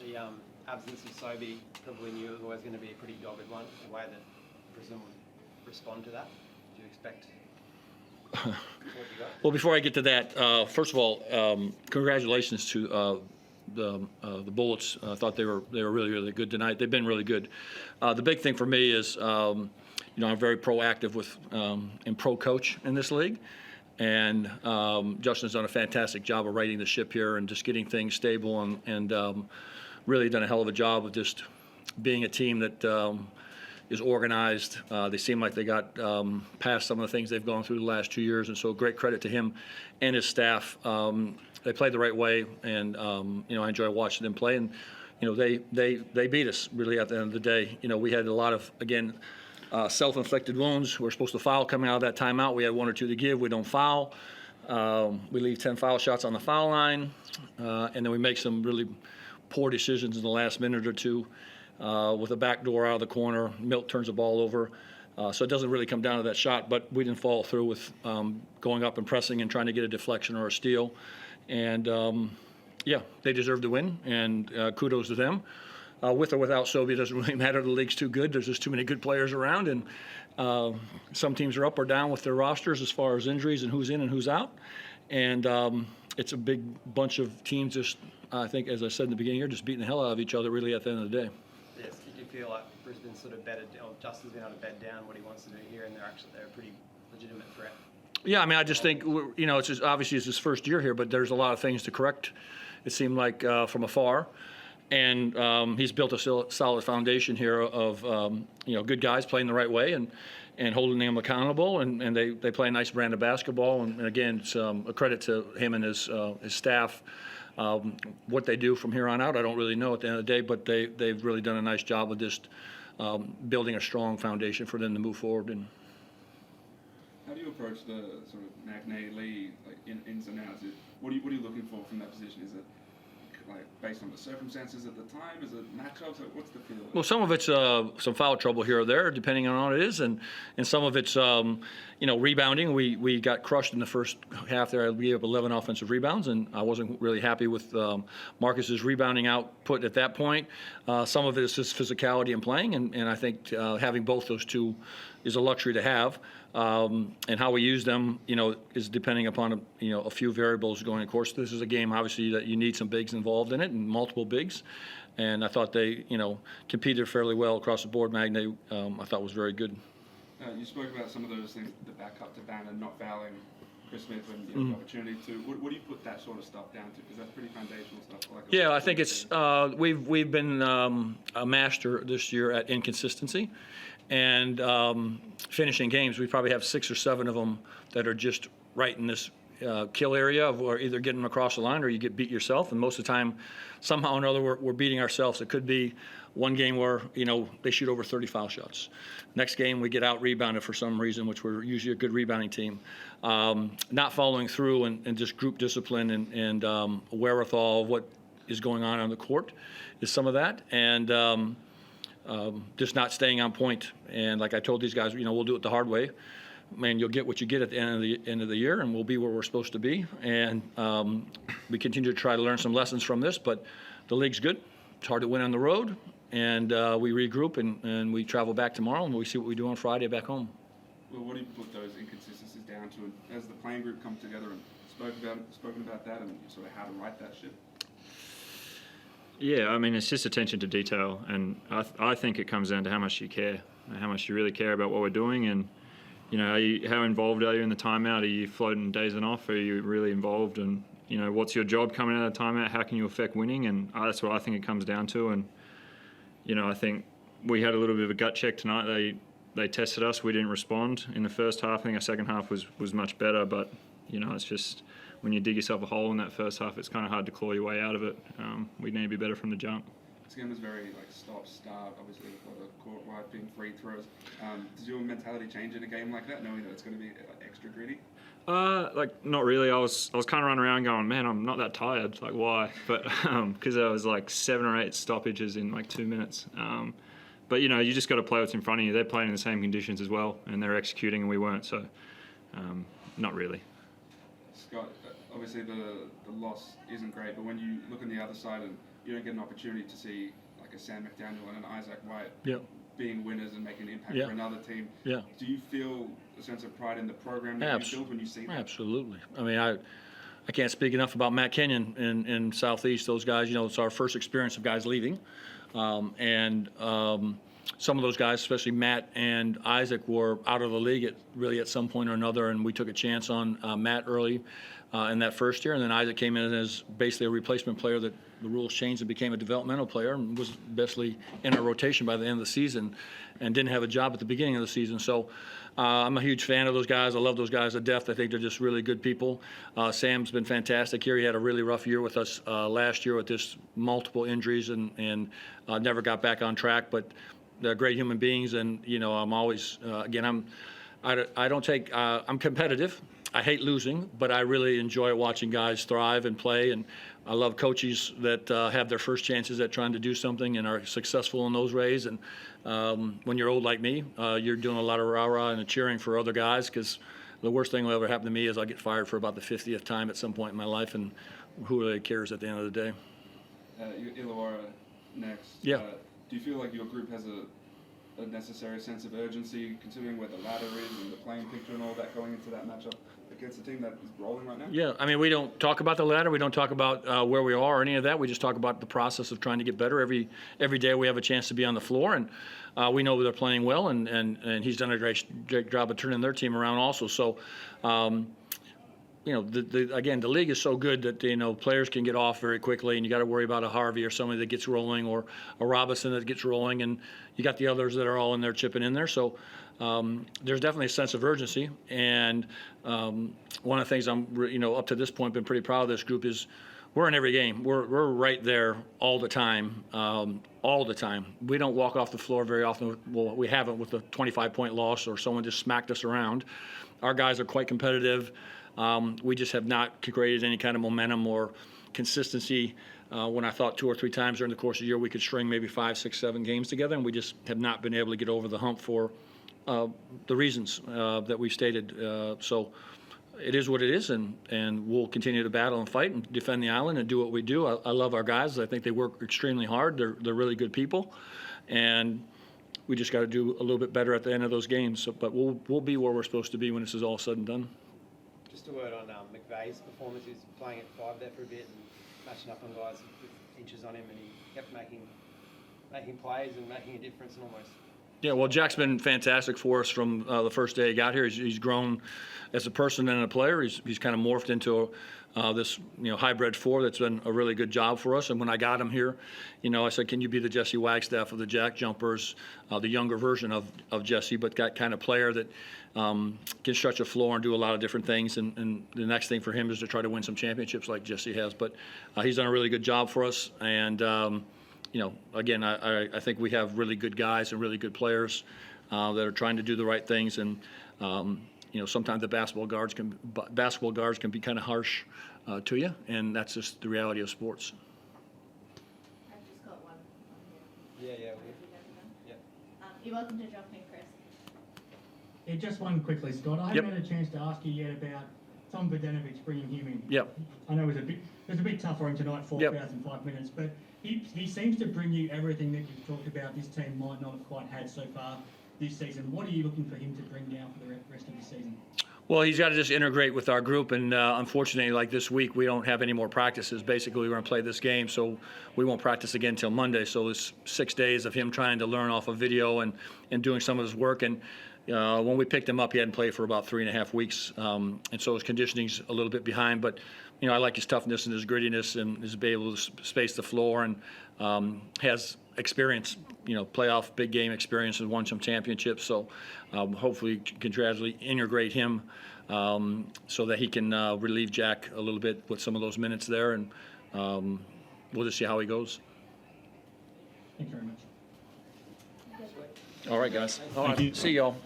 The absence of Sobey, probably knew it was always going to be a pretty dogged one. The way that Brisbane would respond to that, do you expect? What you got? Well, before I get to that, first of all, congratulations to the Bullets. I thought they were really, really good tonight. They've been really good. The big thing for me is, I'm very proactive with and pro coach in this league. And Justin's done a fantastic job of righting the ship here and just getting things stable and really done a hell of a job of just being a team that is organized. They seem like they got past some of the things they've gone through the last 2 years, and so great credit to him and his staff. They played the right way, and I enjoy watching them play. And they beat us really at the end of the day. We had a lot of, again, self-inflicted wounds. We're supposed to foul coming out of that timeout. We had 1 or 2 to give. We don't foul. We leave 10 foul shots on the foul line, and then we make some really poor decisions in the last minute or two with a backdoor out of the corner. Milt turns the ball over. So it doesn't really come down to that shot, but we didn't follow through with going up and pressing and trying to get a deflection or a steal. And, they deserve to win, and kudos to them. With or without Sobey, it doesn't really matter. The league's too good. There's just too many good players around, and some teams are up or down with their rosters as far as injuries and who's in and who's out. And it's a big bunch of teams just, I think, as I said in the beginning here, just beating the hell out of each other really at the end of the day. Yes, did you feel like Brisbane's sort of bedded, or Justin's been able to bed down what he wants to do here, and they're a pretty legitimate threat? Yeah, I just think, it's just, obviously it's his first year here, but there's a lot of things to correct, it seemed like, from afar. And he's built a solid foundation here of good guys playing the right way and holding them accountable, and they play a nice brand of basketball. And again, it's a credit to him and his staff. What they do from here on out, I don't really know at the end of the day, but they've really done a nice job of just building a strong foundation for them to move forward. And how do you approach the sort of Magnay Lee ins and outs? What are you looking for from that position? Is it based on the circumstances at the time? Is it matchups? What's the feel? Well, some of it's some foul trouble here or there, depending on what it is, and some of it's rebounding. We got crushed in the first half there. We gave up 11 offensive rebounds, and I wasn't really happy with Marcus's rebounding output at that point. Some of it is just physicality and playing, and I think having both those two is a luxury to have. And how we use them, is depending upon a few variables going. Of course, this is a game obviously that you need some bigs involved in it, and multiple bigs. And I thought they, competed fairly well across the board. Magnay, I thought was very good. You spoke about some of those things, the back up to Bannon, not fouling Chris Smith when you have the opportunity to. What do you put that sort of stuff down to? Because that's pretty foundational stuff. I think it's we've been a master this year at inconsistency. And finishing games, we probably have 6 or 7 of them that are just right in this kill area of either getting them across the line or you get beat yourself. And most of the time, somehow or another, we're beating ourselves. It could be one game where, they shoot over 30 foul shots. Next game, we get out-rebounded for some reason, which we're usually a good rebounding team. Not following through and just group discipline and wherewithal of what is going on the court is some of that. And just not staying on point. And like I told these guys, we'll do it the hard way. Man, you'll get what you get at the end of the year, and we'll be where we're supposed to be. And we continue to try to learn some lessons from this, but the league's good. It's hard to win on the road, and we regroup and we travel back tomorrow, and we see what we do on Friday back home. Well, what do you put those inconsistencies down to? And as the playing group come together and spoken about that and sort of how to right that ship? Yeah, it's just attention to detail, and I think it comes down to how much you care, how much you really care about what we're doing, and how involved are you in the timeout? Are you floating days and off? Are you really involved? And what's your job coming out of the timeout? How can you affect winning? And that's what I think it comes down to. And I think we had a little bit of a gut check tonight. They tested us. We didn't respond in the first half. I think our second half was much better, but it's just, when you dig yourself a hole in that first half, it's kind of hard to claw your way out of it. We need to be better from the jump. This game was very stop-start, obviously, with the court-wide being free throws. Does your mentality change in a game like that, knowing that it's going to be extra gritty? Not really. I was kind of running around going, man, I'm not that tired. Like, why? But because there was 7 or 8 stoppages in 2 minutes. But you just got to play what's in front of you. They're playing in the same conditions as well, and they're executing, and we weren't. So, not really. Scott, obviously the loss isn't great, but when you look on the other side and you don't get an opportunity to see like a Sam McDaniel and an Isaac White Yeah. being winners and making an impact Yeah. for another team. Yeah. Do you feel a sense of pride in the program that you built when you see that? Absolutely. I mean, I can't speak enough about Matt Kenyon in Southeast. Those guys, it's our first experience of guys leaving. Some of those guys, especially Matt and Isaac, were out of the league at some point or another, and we took a chance on Matt early in that first year, and then Isaac came in as basically a replacement player that the rules changed and became a developmental player and was basically in our rotation by the end of the season and didn't have a job at the beginning of the season. So I'm a huge fan of those guys. I love those guys to death. I think they're just really good people. Sam's been fantastic here. He had a really rough year with us last year with just multiple injuries and never got back on track, but they're great human beings, and I'm always I'm competitive. I hate losing, but I really enjoy watching guys thrive and play, and I love coaches that have their first chances at trying to do something and are successful in those ways. And when you're old like me, you're doing a lot of rah-rah and cheering for other guys, because the worst thing that will ever happen to me is I'll get fired for about the 50th time at some point in my life, and who really cares at the end of the day? Illawarra next. Yeah. Do you feel like your group has a necessary sense of urgency, considering where the ladder is and the playing picture and all that going into that matchup against a team that is rolling right now? Yeah, I mean, we don't talk about the ladder. We don't talk about where we are or any of that. We just talk about the process of trying to get better. Every day we have a chance to be on the floor, and we know they're playing well, and he's done a great job of turning their team around also. So, again, the league is so good that, players can get off very quickly, and you got to worry about a Harvey or somebody that gets rolling, or a Robinson that gets rolling, and you got the others that are all in there chipping in there. So there's definitely a sense of urgency, and one of the things I'm, up to this point been pretty proud of this group is we're in every game. We're right there all the time, all the time. We don't walk off the floor very often. Well, we haven't with a 25-point loss or someone just smacked us around. Our guys are quite competitive. We just have not created any kind of momentum or consistency when I thought 2 or 3 times during the course of the year we could string maybe 5, 6, 7 games together, and we just have not been able to get over the hump for the reasons that we stated. So it is what it is, and we'll continue to battle and fight and defend the island and do what we do. I love our guys. I think they work extremely hard. They're really good people, and we just got to do a little bit better at the end of those games. So, but we'll be where we're supposed to be when this is all said and done. Just a word on McVeigh's performance. He was playing at 5 there for a bit and matching up on guys with inches on him, and he kept making plays and making a difference and almost. Yeah, well, Jack's been fantastic for us from the first day he got here. He's grown as a person and a player. He's kind of morphed into this hybrid 4 that's been a really good job for us. And when I got him here, I said, can you be the Jesse Wagstaff of the JackJumpers, the younger version of Jesse, but that kind of player that can stretch a floor and do a lot of different things. And the next thing for him is to try to win some championships like Jesse has. But he's done a really good job for us. And again, I think we have really good guys and really good players that are trying to do the right things. And sometimes the basketball guards can be kind of harsh to you, and that's just the reality of sports. I've just got one on here. Yeah. You're welcome to jump in, Chris. Yeah, just one quickly, Scott. I Yep. haven't had a chance to ask you yet about Tom Bogdanovic bringing him in. Yep. I know it was a bit tough for him tonight, 4,005 minutes, but he seems to bring you everything that you've talked about this team might not have quite had so far this season. What are you looking for him to bring now for the rest of the season? Well, he's got to just integrate with our group, and unfortunately, like this week, we don't have any more practices. Basically, we're going to play this game, so we won't practice again until Monday. So it's 6 days of him trying to learn off of video and doing some of his work. And when we picked him up, he hadn't played for about 3.5 weeks, and so his conditioning's a little bit behind. But I like his toughness and his grittiness and his ability able to space the floor, and has experience, playoff big game experience, and won some championships. So hopefully can gradually integrate him so that he can relieve Jack a little bit with some of those minutes there, and we'll just see how he goes. Thank you very much. All right, guys. Thank you. See y'all.